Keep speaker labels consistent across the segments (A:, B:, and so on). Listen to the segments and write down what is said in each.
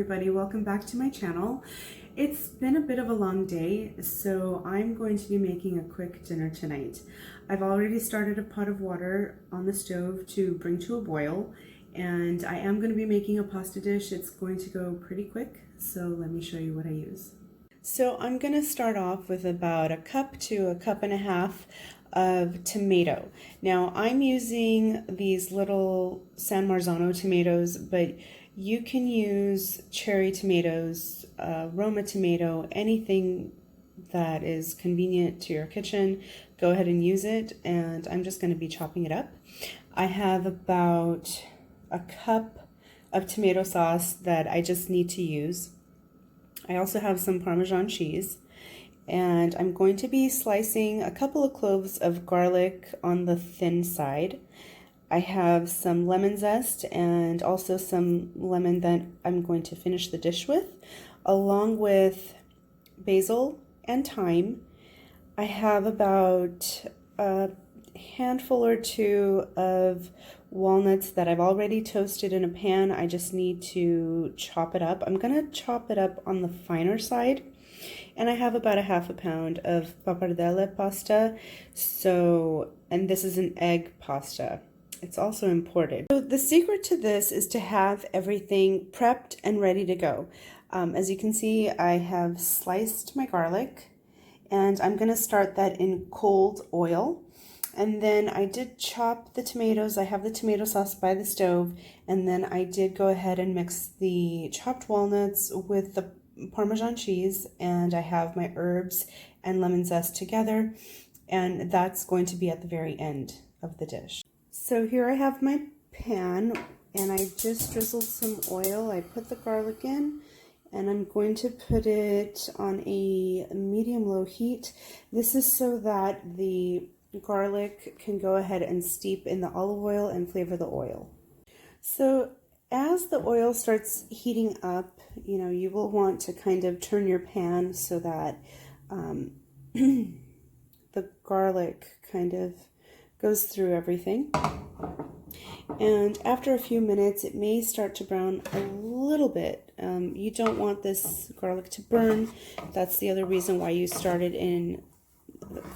A: everybody, welcome back to my channel. It's been a bit of a long day, so I'm going to be making a quick dinner tonight. I've already started a pot of water on the stove to bring to a boil, and I am going to be making a pasta dish. It's going to go pretty quick, so let me show you what I use. So I'm going to start off with about a cup to a cup and a half of tomato. Now I'm using these little San Marzano tomatoes, but you can use cherry tomatoes, Roma tomato, anything that is convenient to your kitchen. Go ahead and use it, and I'm just going to be chopping it up. I have about a cup of tomato sauce that I just need to use. I also have some Parmesan cheese, and I'm going to be slicing a couple of cloves of garlic on the thin side. I have some lemon zest and also some lemon that I'm going to finish the dish with, along with basil and thyme. I have about a handful or two of walnuts that I've already toasted in a pan. I just need to chop it up. I'm going to chop it up on the finer side. And I have about a half a pound of pappardelle pasta. And this is an egg pasta. It's also imported. So the secret to this is to have everything prepped and ready to go. As you can see, I have sliced my garlic, and I'm going to start that in cold oil. And then I did chop the tomatoes. I have the tomato sauce by the stove, and then I did go ahead and mix the chopped walnuts with the Parmesan cheese, and I have my herbs and lemon zest together, and that's going to be at the very end of the dish. So here I have my pan, and I just drizzled some oil. I put the garlic in, and I'm going to put it on a medium-low heat. This is so that the garlic can go ahead and steep in the olive oil and flavor the oil. So as the oil starts heating up, you will want to kind of turn your pan so that the garlic kind of goes through everything. And after a few minutes, it may start to brown a little bit. You don't want this garlic to burn. That's the other reason why you started in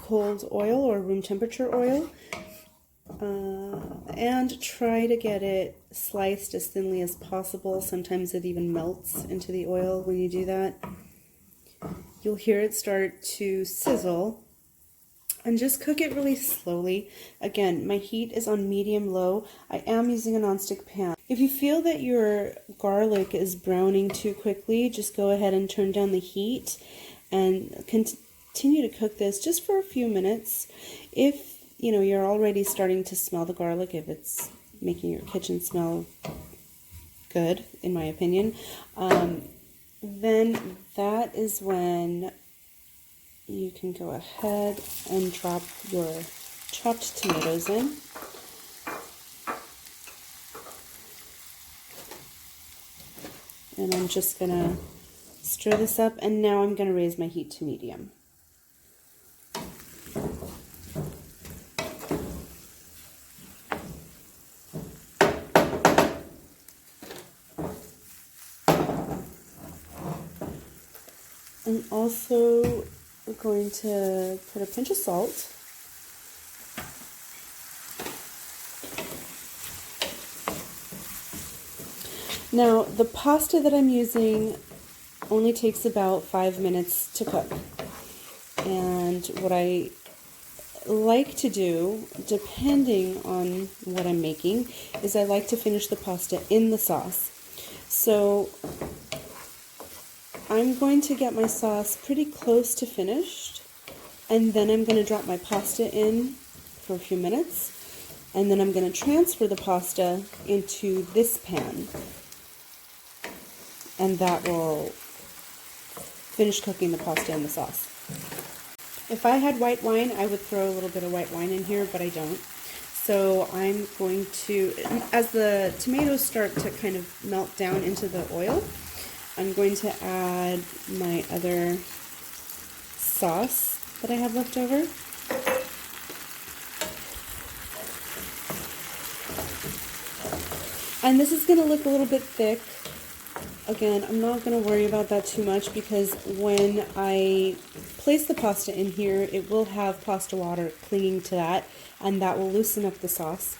A: cold oil or room temperature oil. And try to get it sliced as thinly as possible. Sometimes it even melts into the oil when you do that. You'll hear it start to sizzle. And just cook it really slowly. Again, my heat is on medium-low. I am using a nonstick pan. If you feel that your garlic is browning too quickly, just go ahead and turn down the heat and continue to cook this just for a few minutes. If you're already starting to smell the garlic, if it's making your kitchen smell good, in my opinion, then that is when you can go ahead and drop your chopped tomatoes in. And I'm just going to stir this up, and now I'm going to raise my heat to medium. I'm also going to put a pinch of salt. Now, the pasta that I'm using only takes about 5 minutes to cook. And what I like to do, depending on what I'm making, is I like to finish the pasta in the sauce. So I'm going to get my sauce pretty close to finished, and then I'm going to drop my pasta in for a few minutes, and then I'm going to transfer the pasta into this pan, and that will finish cooking the pasta in the sauce. If I had white wine, I would throw a little bit of white wine in here, but I don't. So I'm going to, as the tomatoes start to kind of melt down into the oil, I'm going to add my other sauce that I have left over. And this is going to look a little bit thick, Again, I'm not going to worry about that too much because when I place the pasta in here, it will have pasta water clinging to that, and that will loosen up the sauce.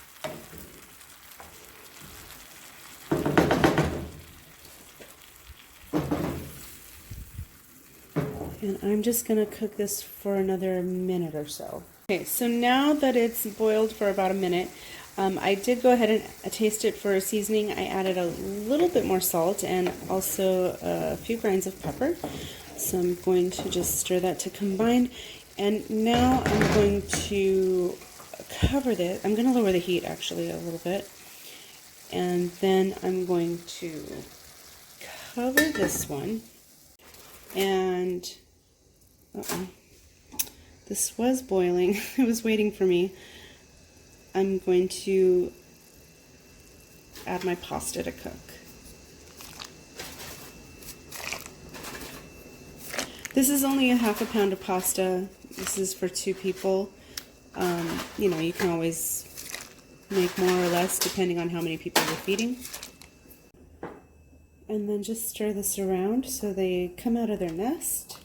A: And I'm just going to cook this for another minute or so. Okay, so now that it's boiled for about a minute, I did go ahead and taste it for seasoning. I added a little bit more salt and also a few grains of pepper. So I'm going to just stir that to combine. And now I'm going to cover this. I'm going to lower the heat actually a little bit. And then I'm going to cover this one. And this was boiling. It was waiting for me. I'm going to add my pasta to cook. This is only a half a pound of pasta. This is for 2 people. You know, you can always make more or less depending on how many people you're feeding. And then just stir this around so they come out of their nest.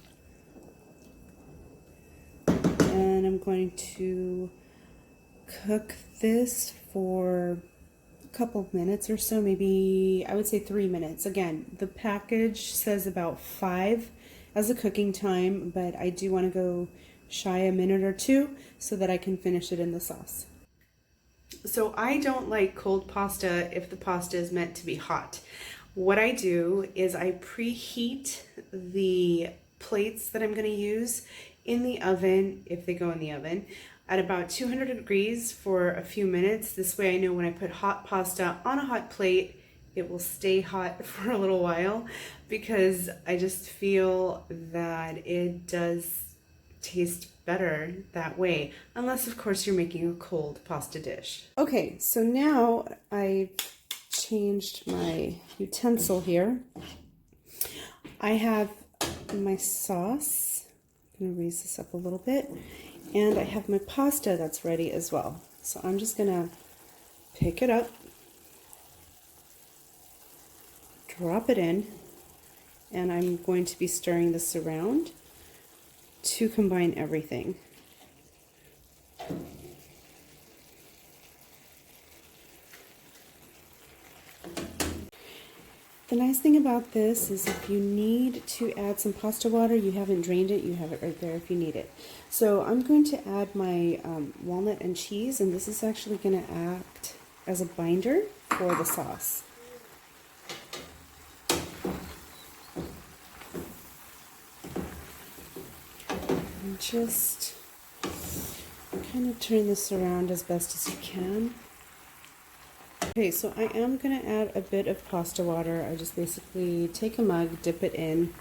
A: And I'm going to cook this for a couple minutes or so, maybe I would say 3 minutes. Again, the package says about 5 as a cooking time, but I do want to go shy a minute or 2 so that I can finish it in the sauce. So I don't like cold pasta if the pasta is meant to be hot. What I do is I preheat the plates that I'm going to use in the oven, if they go in the oven, at about 200 degrees for a few minutes. This way I know when I put hot pasta on a hot plate, it will stay hot for a little while, because I just feel that it does taste better that way, unless of course you're making a cold pasta dish. Okay, so now I changed my utensil here. I have my sauce. I'm going to raise this up a little bit. And I have my pasta that's ready as well. So I'm just going to pick it up, drop it in, and I'm going to be stirring this around to combine everything. The nice thing about this is if you need to add some pasta water, you haven't drained it, you have it right there if you need it. So I'm going to add my walnut and cheese, and this is actually going to act as a binder for the sauce. And just kind of turn this around as best as you can. Okay, so I am going to add a bit of pasta water. I just basically take a mug, dip it in,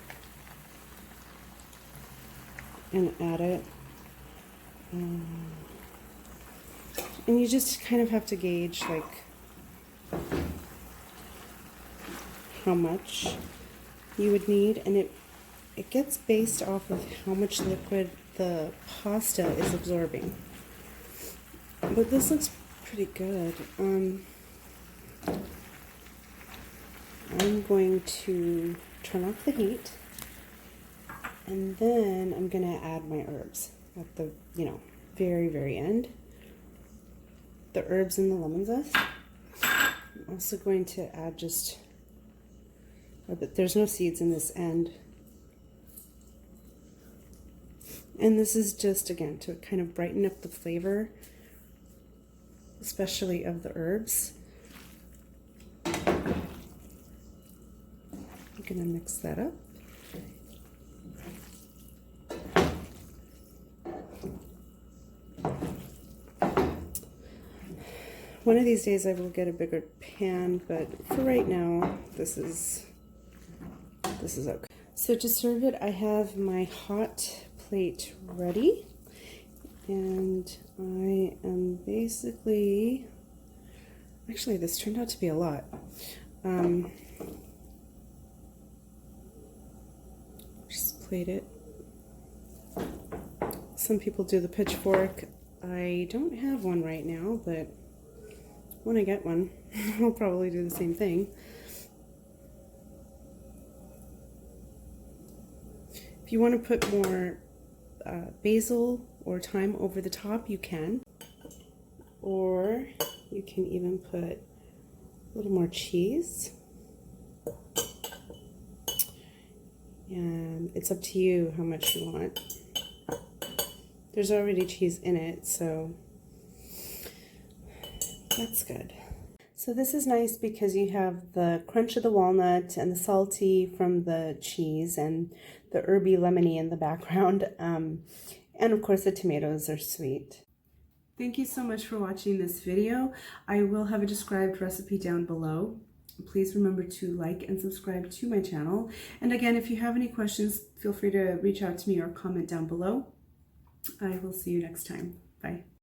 A: and add it. And you just kind of have to gauge like how much you would need, and it gets based off of how much liquid the pasta is absorbing. But this looks pretty good. I'm going to turn off the heat, and then I'm going to add my herbs at the, very, very end. The herbs and the lemon zest. I'm also going to add just, but there's no seeds in this end. And this is just, again, to kind of brighten up the flavor, especially of the herbs. I'm going to mix that up. One of these days I will get a bigger pan, but for right now, this is okay. So to serve it, I have my hot plate ready, and I am basically, actually this turned out to be a lot. Just plate it. Some people do the pitchfork. I don't have one right now, but when I get one, I'll probably do the same thing. If you want to put more basil or thyme over the top, you can. Or you can even put a little more cheese. And it's up to you how much you want. There's already cheese in it, so that's good. So this is nice because you have the crunch of the walnut and the salty from the cheese and the herby lemony in the background. And of course the tomatoes are sweet. Thank you so much for watching this video. I will have a described recipe down below. Please remember to like and subscribe to my channel. And again, if you have any questions, feel free to reach out to me or comment down below. I will see you next time. Bye.